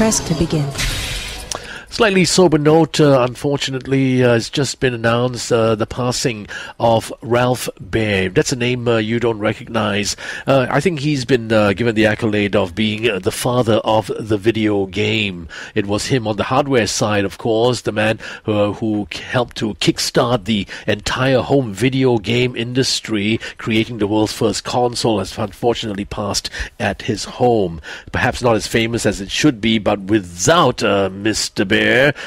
Press to begin. Slightly sober note, unfortunately, has just been announced, the passing of Ralph Baer. That's a name you don't recognize. I think he's been given the accolade of being the father of the video game. It was him on the hardware side, of course, the man who helped to kickstart the entire home video game industry, creating the world's first console, has unfortunately passed at his home. Perhaps not as famous as it should be, but without Mr. Baer,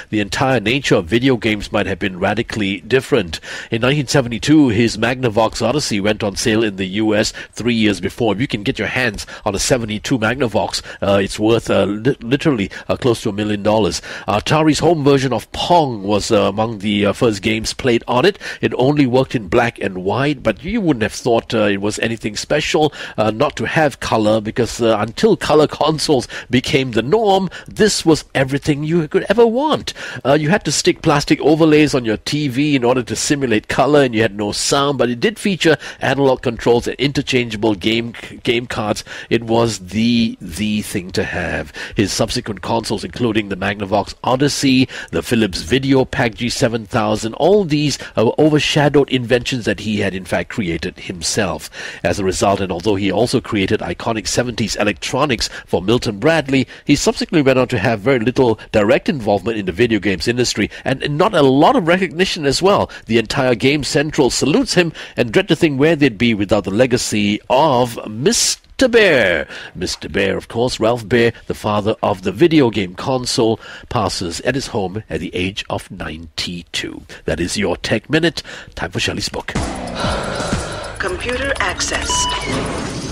the entire nature of video games might have been radically different. In 1972, his Magnavox Odyssey went on sale in the US 3 years before. If you can get your hands on a 72 Magnavox, it's worth literally close to $1 million. Atari's home version of Pong was among the first games played on it. It only worked in black and white, but you wouldn't have thought it was anything special not to have color, because until color consoles became the norm, this was everything you could ever want. You had to stick plastic overlays on your TV in order to simulate color, and you had no sound, but it did feature analog controls and interchangeable game cards. It was the thing to have. His subsequent consoles, including the Magnavox Odyssey, the Philips VideoPack G7000, all these overshadowed inventions that he had in fact created himself. As a result, and although he also created iconic 70s electronics for Milton Bradley, he subsequently went on to have very little direct involvement in the video games industry, and not a lot of recognition as well. The entire Game Central salutes him and dread to think where they'd be without the legacy of Mr. Baer. Mr. Baer, of course, Ralph Baer, the father of the video game console, passes at his home at the age of 92. That is your Tech Minute. Time for Shelley's book. Computer accessed.